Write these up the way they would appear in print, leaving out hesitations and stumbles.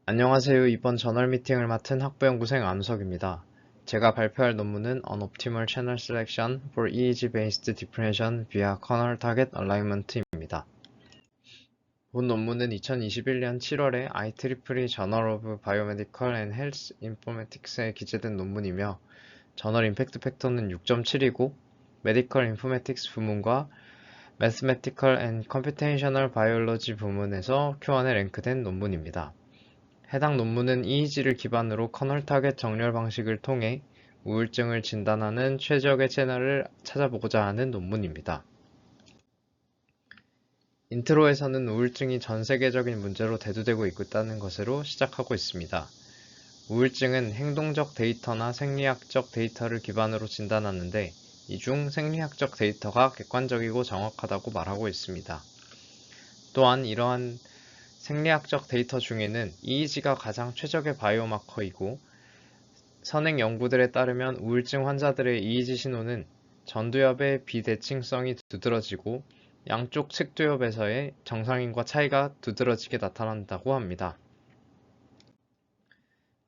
안녕하세요. 이번 저널 미팅을 맡은 학부연구생 안우석입니다. 제가 발표할 논문은 An Optimal Channel Selection for EEG-Based Differentiation via Kernel Target Alignment입니다. 본 논문은 2021년 7월에 IEEE Journal of Biomedical and Health Informatics에 기재된 논문이며 저널 임팩트 팩터는 6.7이고 메디컬 인포메틱스 부문과 Mathematical and Computational Biology 부문에서 Q1에 랭크된 논문입니다. 해당 논문은 EEG를 기반으로 커널 타겟 정렬 방식을 통해 우울증을 진단하는 최적의 채널을 찾아보고자 하는 논문입니다. 인트로에서는 우울증이 전 세계적인 문제로 대두되고 있다는 것으로 시작하고 있습니다. 우울증은 행동적 데이터나 생리학적 데이터를 기반으로 진단하는데 이 중 생리학적 데이터가 객관적이고 정확하다고 말하고 있습니다. 또한 이러한 생리학적 데이터 중에는 EEG가 가장 최적의 바이오마커이고 선행 연구들에 따르면 우울증 환자들의 EEG 신호는 전두엽의 비대칭성이 두드러지고 양쪽 측두엽에서의 정상인과 차이가 두드러지게 나타난다고 합니다.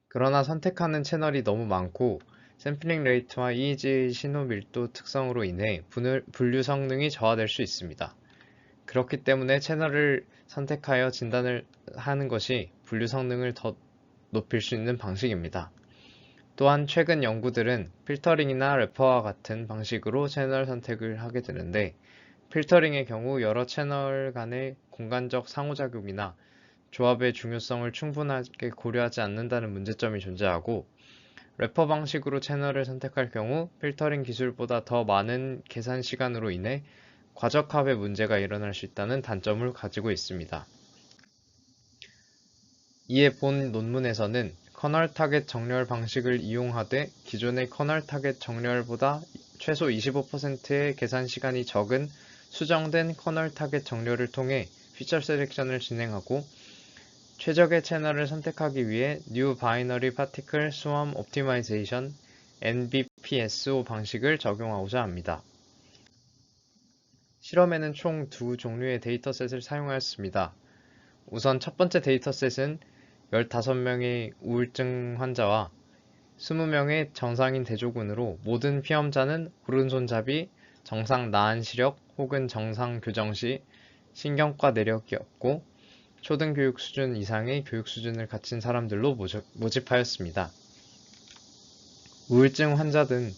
그러나 선택하는 채널이 너무 많고 샘플링 레이트와 EEG 신호 밀도 특성으로 인해 분류 성능이 저하될 수 있습니다. 그렇기 때문에 채널을 선택하여 진단을 하는 것이 분류 성능을 더 높일 수 있는 방식입니다. 또한 최근 연구들은 필터링이나 래퍼와 같은 방식으로 채널 선택을 하게 되는데 필터링의 경우 여러 채널 간의 공간적 상호작용이나 조합의 중요성을 충분하게 고려하지 않는다는 문제점이 존재하고 래퍼 방식으로 채널을 선택할 경우 필터링 기술보다 더 많은 계산 시간으로 인해 과적합의 문제가 일어날 수 있다는 단점을 가지고 있습니다. 이에 본 논문에서는 커널 타겟 정렬 방식을 이용하되 기존의 커널 타겟 정렬보다 최소 25%의 계산 시간이 적은 수정된 커널 타겟 정렬을 통해 피처 셀렉션을 진행하고 최적의 채널을 선택하기 위해 New Binary Particle Swarm Optimization (NBPSO) 방식을 적용하고자 합니다. 실험에는 총 두 종류의 데이터셋을 사용하였습니다. 우선 첫 번째 데이터셋은 15명의 우울증 환자와 20명의 정상인 대조군으로 모든 피험자는 오른손잡이, 정상 나한 시력 혹은 정상 교정 시 신경과 내력이었고 초등교육 수준 이상의 교육 수준을 갖춘 사람들로 모집하였습니다. 우울증 환자들은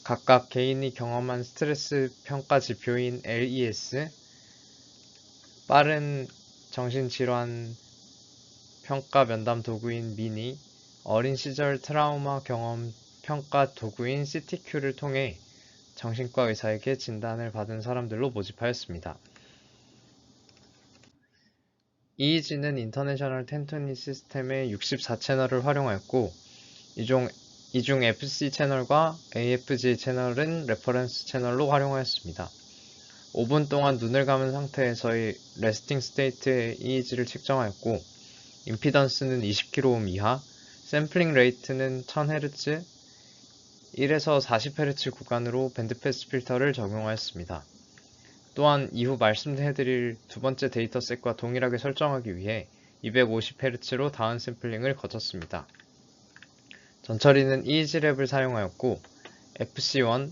각각 개인이 경험한 스트레스 평가 지표인 LES, 빠른 정신질환 평가 면담 도구인 미니, 어린 시절 트라우마 경험 평가 도구인 CTQ를 통해 정신과 의사에게 진단을 받은 사람들로 모집하였습니다. EEG는 인터내셔널 텐토니 시스템의 64채널을 활용하였고 이 중 FC 채널과 AFG 채널은 레퍼런스 채널로 활용하였습니다. 5분 동안 눈을 감은 상태에서의 레스팅 스테이트의 EEG를 측정하였고 임피던스는 20kΩ 이하, 샘플링 레이트는 1000Hz, 1에서 40Hz 구간으로 밴드패스 필터를 적용하였습니다. 또한 이후 말씀해드릴 두 번째 데이터셋과 동일하게 설정하기 위해 250Hz로 다운 샘플링을 거쳤습니다. 전처리는 EEG랩을 사용하였고 FC1,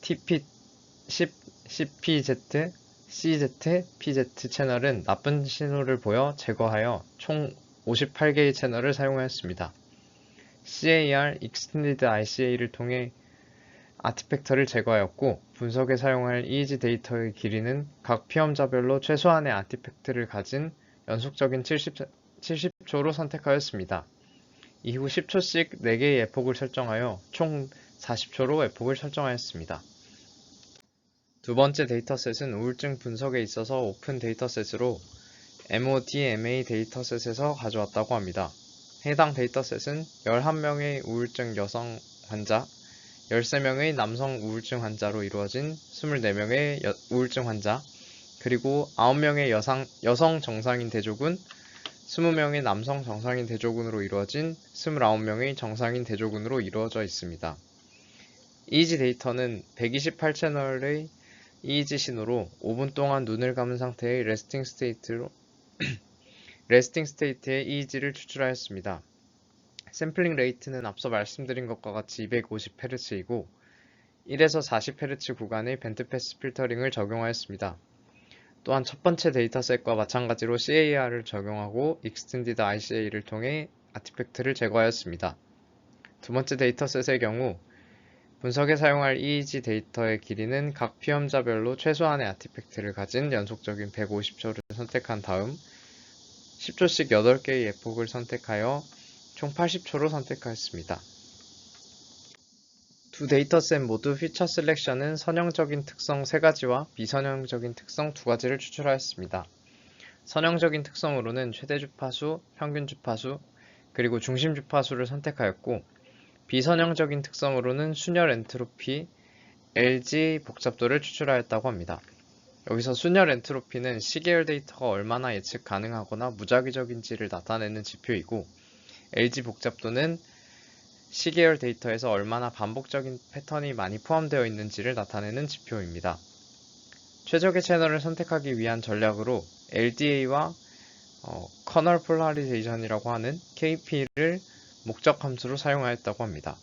TP10, CPZ, CZ, PZ 채널은 나쁜 신호를 보여 제거하여 총 58개의 채널을 사용하였습니다. CAR, Extended ICA를 통해 아티팩터를 제거하였고 분석에 사용할 EEG 데이터의 길이는 각 피험자별로 최소한의 아티팩트를 가진 연속적인 70초로 선택하였습니다. 이후 10초씩 4개의 에폭을 설정하여 총 40초로 에폭을 설정하였습니다. 두 번째 데이터셋은 우울증 분석에 있어서 오픈 데이터셋으로 MODMA 데이터셋에서 가져왔다고 합니다. 해당 데이터셋은 11명의 우울증 여성 환자, 13명의 남성 우울증 환자로 이루어진 24명의 우울증 환자, 그리고 9명의 여성 정상인 대조군, 20명의 남성 정상인 대조군으로 이루어진 29명의 정상인 대조군으로 이루어져 있습니다. EEG 데이터는 128채널의 EEG 신호로 5분 동안 눈을 감은 상태의 레스팅 스테이트로 레스팅 스테이트의 EEG를 추출하였습니다. 샘플링 레이트는 앞서 말씀드린 것과 같이 250Hz이고 1에서 40Hz 구간의 밴드패스 필터링을 적용하였습니다. 또한 첫 번째 데이터셋과 마찬가지로 CAR을 적용하고 Extended ICA를 통해 아티팩트를 제거하였습니다. 두 번째 데이터셋의 경우 분석에 사용할 EEG 데이터의 길이는 각 피험자별로 최소한의 아티팩트를 가진 연속적인 150초를 선택한 다음 10초씩 8개의 예폭을 선택하여 총 80초로 선택하였습니다. 두 데이터셋 모두 피처 셀렉션은 선형적인 특성 3가지와 비선형적인 특성 2가지를 추출하였습니다. 선형적인 특성으로는 최대 주파수, 평균 주파수, 그리고 중심 주파수를 선택하였고 비선형적인 특성으로는 순열 엔트로피, LG 복잡도를 추출하였다고 합니다. 여기서 순열 엔트로피는 시계열 데이터가 얼마나 예측 가능하거나 무작위적인지를 나타내는 지표이고 LG 복잡도는 시계열 데이터에서 얼마나 반복적인 패턴이 많이 포함되어 있는지를 나타내는 지표입니다. 최적의 채널을 선택하기 위한 전략으로 LDA와 커널 폴라리제이션이라고 하는 KP를 목적 함수로 사용하였다고 합니다.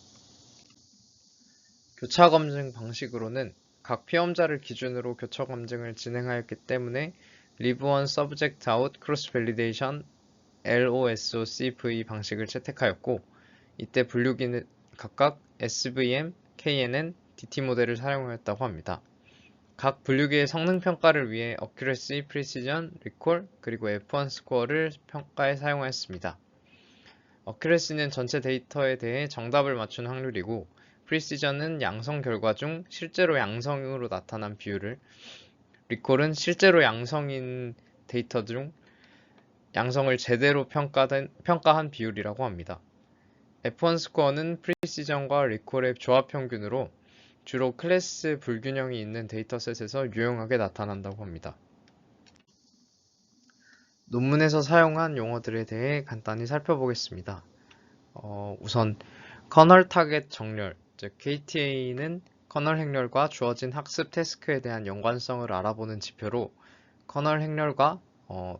교차 검증 방식으로는 각 피험자를 기준으로 교차 검증을 진행하였기 때문에 Live on Subject Out Cross Validation LOSOCV 방식을 채택하였고 이때 분류기는 각각 SVM, KNN, DT 모델을 사용하였다고 합니다. 각 분류기의 성능 평가를 위해 Accuracy, Precision, Recall, 그리고 F1 스코어를 평가에 사용하였습니다. Accuracy는 전체 데이터에 대해 정답을 맞춘 확률이고 Precision은 양성 결과 중 실제로 양성으로 나타난 비율을, Recall은 실제로 양성인 데이터 중 양성을 제대로 평가한 비율이라고 합니다. F1 스코어는 프리시전과 리콜의 조합 평균으로 주로 클래스 불균형이 있는 데이터셋에서 유용하게 나타난다고 합니다. 논문에서 사용한 용어들에 대해 간단히 살펴보겠습니다. 우선 커널 타겟 정렬, 즉 KTA는 커널 행렬과 주어진 학습 태스크에 대한 연관성을 알아보는 지표로 커널 행렬과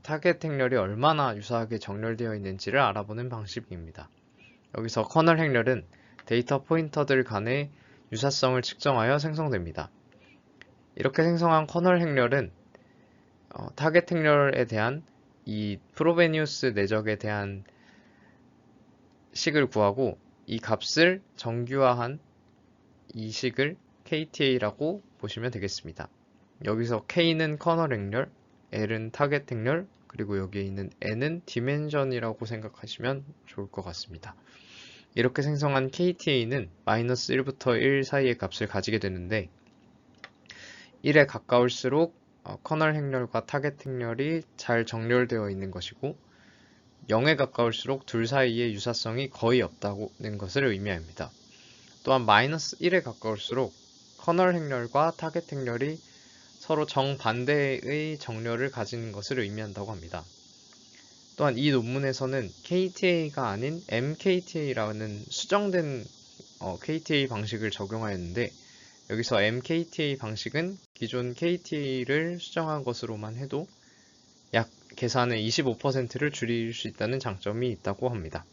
타겟 행렬이 얼마나 유사하게 정렬되어 있는지를 알아보는 방식입니다. 여기서 커널 행렬은 데이터 포인터들 간의 유사성을 측정하여 생성됩니다. 이렇게 생성한 커널 행렬은 타겟 행렬에 대한 이 프로베니우스 내적에 대한 식을 구하고 이 값을 정규화한 이 식을 KTA라고 보시면 되겠습니다. 여기서 K는 커널 행렬, L은 타겟 행렬, 그리고 여기에 있는 N은 디멘전이라고 생각하시면 좋을 것 같습니다. 이렇게 생성한 KTA는 -1부터 1 사이의 값을 가지게 되는데 1에 가까울수록 커널 행렬과 타겟 행렬이 잘 정렬되어 있는 것이고 0에 가까울수록 둘 사이의 유사성이 거의 없다는 것을 의미합니다. 또한 -1에 가까울수록 커널 행렬과 타겟 행렬이 서로 정반대의 정렬을 가진 것을 의미한다고 합니다. 또한 이 논문에서는 KTA가 아닌 MKTA라는 수정된 KTA 방식을 적용하였는데 여기서 MKTA 방식은 기존 KTA를 수정한 것으로만 해도 약 계산의 25%를 줄일 수 있다는 장점이 있다고 합니다.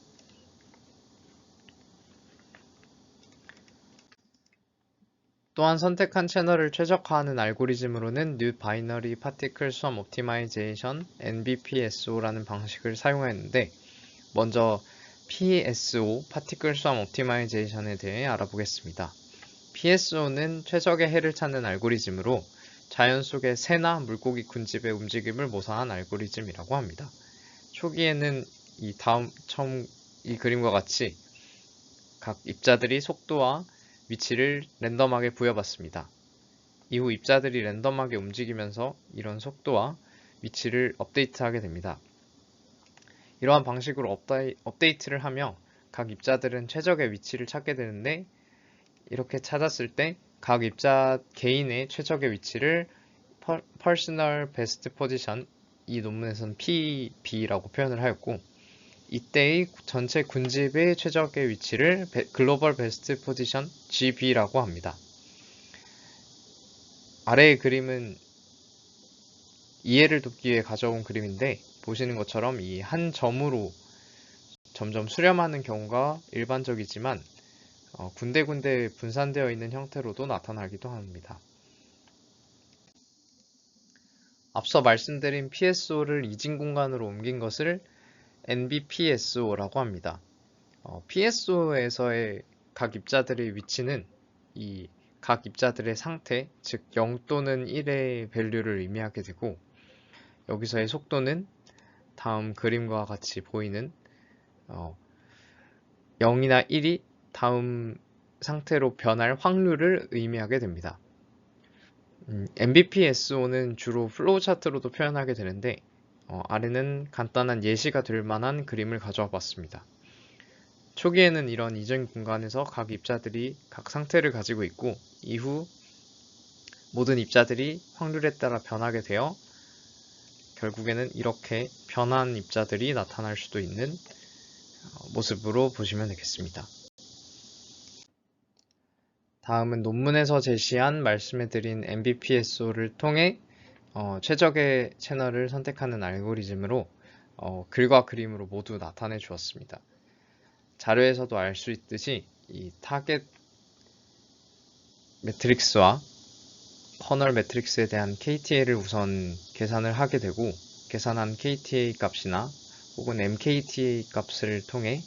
또한 선택한 채널을 최적화하는 알고리즘으로는 New Binary Particle Sum Optimization (NBPSO라는 방식을 사용하였는데 먼저 PSO (Particle Sum Optimization에 대해 알아보겠습니다. PSO는 최적의 해를 찾는 알고리즘으로 자연 속의 새나 물고기 군집의 움직임을 모사한 알고리즘이라고 합니다. 초기에는 처음 이 그림과 같이 각 입자들이 속도와 위치를 랜덤하게 부여받습니다. 이후 입자들이 랜덤하게 움직이면서 이런 속도와 위치를 업데이트하게 됩니다. 이러한 방식으로 업데이트를 하며 각 입자들은 최적의 위치를 찾게 되는데 이렇게 찾았을 때 각 입자 개인의 최적의 위치를 Personal Best Position, 이 논문에서는 PB라고 표현을 하였고 이때의 전체 군집의 최적의 위치를 글로벌 베스트 포지션 GB라고 합니다. 아래의 그림은 이해를 돕기 위해 가져온 그림인데 보시는 것처럼 이 한 점으로 점점 수렴하는 경우가 일반적이지만 군데군데 분산되어 있는 형태로도 나타나기도 합니다. 앞서 말씀드린 PSO를 이진 공간으로 옮긴 것을 NBPSO라고 합니다. PSO에서의 각 입자들의 위치는 이 각 입자들의 상태, 즉 0 또는 1의 밸류를 의미하게 되고, 여기서의 속도는 다음 그림과 같이 보이는 0이나 1이 다음 상태로 변할 확률을 의미하게 됩니다. MBPSO는 주로 플로우 차트로도 표현하게 되는데, 아래는 간단한 예시가 될 만한 그림을 가져와 봤습니다. 초기에는 이런 이전 공간에서 각 입자들이 각 상태를 가지고 있고, 이후 모든 입자들이 확률에 따라 변하게 되어 결국에는 이렇게 변한 입자들이 나타날 수도 있는 모습으로 보시면 되겠습니다. 다음은 논문에서 제시한 말씀해드린 MBPSO를 통해 최적의 채널을 선택하는 알고리즘으로 글과 그림으로 모두 나타내 주었습니다. 자료에서도 알 수 있듯이 이 타겟 매트릭스와 커널 매트릭스에 대한 KTA를 우선 계산을 하게 되고, 계산한 KTA 값이나 혹은 MKTA 값을 통해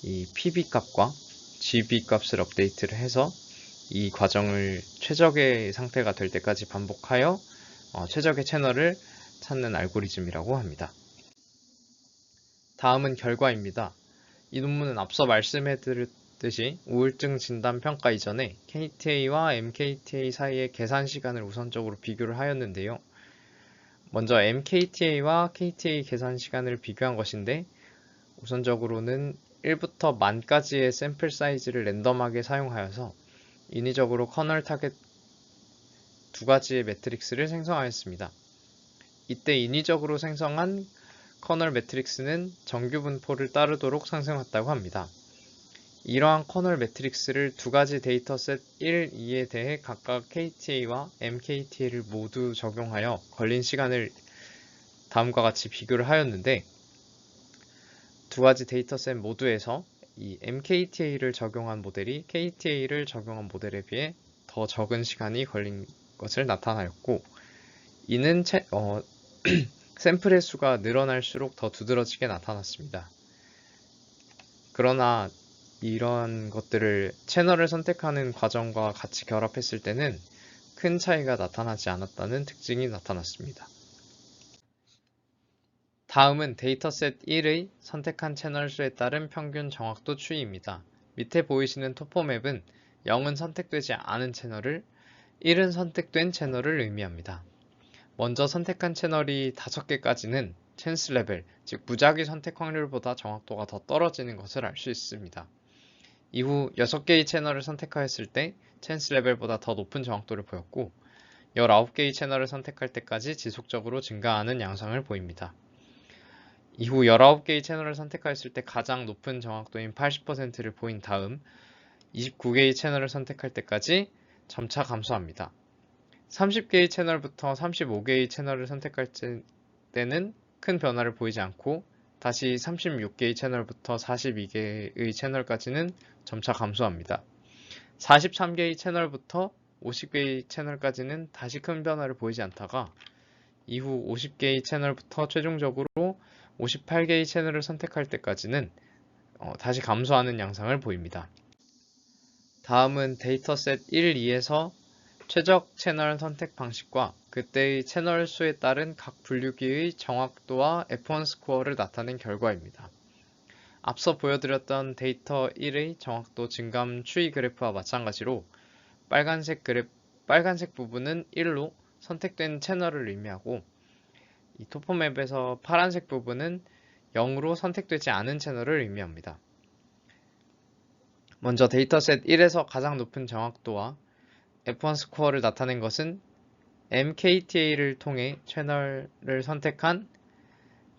이 PB 값과 GB 값을 업데이트를 해서 이 과정을 최적의 상태가 될 때까지 반복하여 최적의 채널을 찾는 알고리즘이라고 합니다. 다음은 결과입니다. 이 논문은 앞서 말씀해드렸듯이 우울증 진단 평가 이전에 KTA와 MKTA 사이의 계산 시간을 우선적으로 비교를 하였는데요. 먼저 MKTA와 KTA 계산 시간을 비교한 것인데, 우선적으로는 1부터 만까지의 샘플 사이즈를 랜덤하게 사용하여서 인위적으로 커널 타겟 두 가지의 매트릭스를 생성하였습니다. 이때 인위적으로 생성한 커널 매트릭스는 정규 분포를 따르도록 상승했다고 합니다. 이러한 커널 매트릭스를 두 가지 데이터셋 1, 2에 대해 각각 KTA와 MKTA를 모두 적용하여 걸린 시간을 다음과 같이 비교를 하였는데, 두 가지 데이터셋 모두에서 이 MKTA를 적용한 모델이 KTA를 적용한 모델에 비해 더 적은 시간이 걸린 것을 나타나였고, 이는 샘플의 수가 늘어날수록 더 두드러지게 나타났습니다. 그러나 이런 것들을 채널을 선택하는 과정과 같이 결합했을 때는 큰 차이가 나타나지 않았다는 특징이 나타났습니다. 다음은 데이터셋 1의 선택한 채널 수에 따른 평균 정확도 추이입니다. 밑에 보이시는 토포맵은 0은 선택되지 않은 채널을, 1은 선택된 채널을 의미합니다. 먼저 선택한 채널이 5개까지는 찬스 레벨, 즉 무작위 선택 확률보다 정확도가 더 떨어지는 것을 알 수 있습니다. 이후 6개의 채널을 선택하였을 때 찬스 레벨보다 더 높은 정확도를 보였고, 19개의 채널을 선택할 때까지 지속적으로 증가하는 양상을 보입니다. 이후 19개의 채널을 선택하였을 때 가장 높은 정확도인 80%를 보인 다음 29개의 채널을 선택할 때까지 점차 감소합니다. 30개의 채널부터 35개의 채널을 선택할 때는 큰 변화를 보이지 않고, 다시 36개의 채널부터 42개의 채널까지는 점차 감소합니다. 43개의 채널부터 50개의 채널까지는 다시 큰 변화를 보이지 않다가, 이후 50개의 채널부터 최종적으로 58개의 채널을 선택할 때까지는 다시 감소하는 양상을 보입니다. 다음은 데이터셋 1, 2에서 최적 채널 선택 방식과 그때의 채널 수에 따른 각 분류기의 정확도와 F1 스코어를 나타낸 결과입니다. 앞서 보여드렸던 데이터 1의 정확도 증감 추이 그래프와 마찬가지로 빨간색 부분은 1로 선택된 채널을 의미하고, 이 토포맵에서 파란색 부분은 0으로 선택되지 않은 채널을 의미합니다. 먼저 데이터셋 1에서 가장 높은 정확도와 F1 스코어를 나타낸 것은 MKTA를 통해 채널을 선택한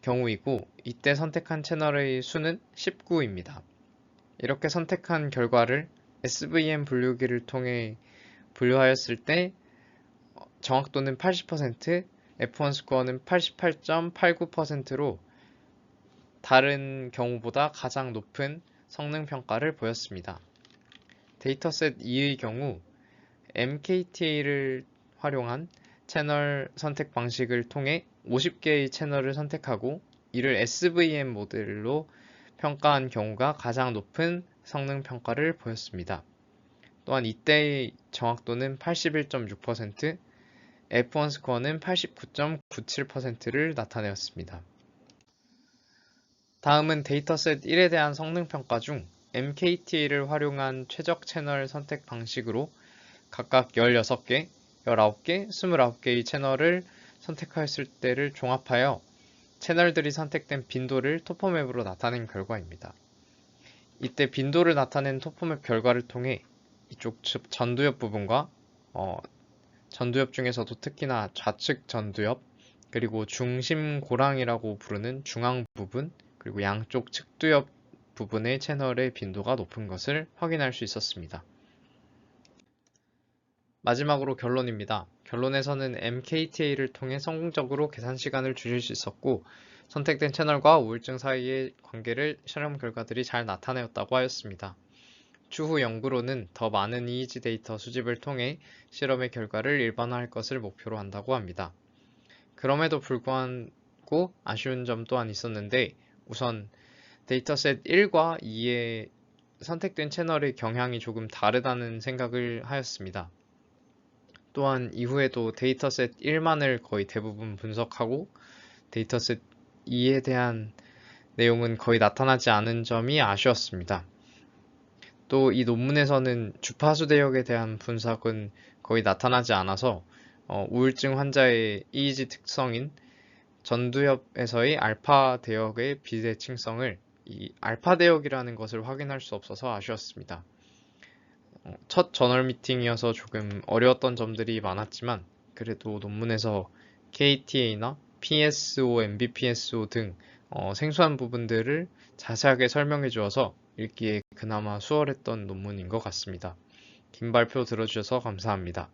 경우이고, 이때 선택한 채널의 수는 19입니다. 이렇게 선택한 결과를 SVM 분류기를 통해 분류하였을 때 정확도는 80%, F1 스코어는 88.89%로 다른 경우보다 가장 높은 성능 평가를 보였습니다. 데이터셋 2의 경우 MKTA를 활용한 채널 선택 방식을 통해 50개의 채널을 선택하고 이를 SVM 모델로 평가한 경우가 가장 높은 성능 평가를 보였습니다. 또한 이때의 정확도는 81.6%, F1 스코어는 89.97%를 나타내었습니다. 다음은 데이터셋 1에 대한 성능 평가 중 MKTA를 활용한 최적 채널 선택 방식으로 각각 16개, 19개, 29개의 채널을 선택하였을 때를 종합하여 채널들이 선택된 빈도를 토포맵으로 나타낸 결과입니다. 이때 빈도를 나타낸 토포맵 결과를 통해 이쪽 전두엽 부분과 전두엽 중에서도 특히나 좌측 전두엽, 그리고 중심 고랑이라고 부르는 중앙 부분, 그리고 양쪽 측두엽 부분의 채널의 빈도가 높은 것을 확인할 수 있었습니다. 마지막으로 결론입니다. 결론에서는 MKTA를 통해 성공적으로 계산 시간을 줄일 수 있었고 선택된 채널과 우울증 사이의 관계를 실험 결과들이 잘 나타내었다고 하였습니다. 추후 연구로는 더 많은 EEG 데이터 수집을 통해 실험의 결과를 일반화할 것을 목표로 한다고 합니다. 그럼에도 불구하고 아쉬운 점 또한 있었는데 우선 데이터셋 1과 2의 선택된 채널의 경향이 조금 다르다는 생각을 하였습니다. 또한 이후에도 데이터셋 1만을 거의 대부분 분석하고 데이터셋 2에 대한 내용은 거의 나타나지 않은 점이 아쉬웠습니다. 또 이 논문에서는 주파수 대역에 대한 분석은 거의 나타나지 않아서 우울증 환자의 EEG 특성인 전두엽에서의 알파 대역의 비대칭성을 이 알파 대역이라는 것을 확인할 수 없어서 아쉬웠습니다. 첫 저널 미팅이어서 조금 어려웠던 점들이 많았지만 그래도 논문에서 KTA나 PSO, MBPSO 등 생소한 부분들을 자세하게 설명해 주어서 읽기에 그나마 수월했던 논문인 것 같습니다. 긴 발표 들어주셔서 감사합니다.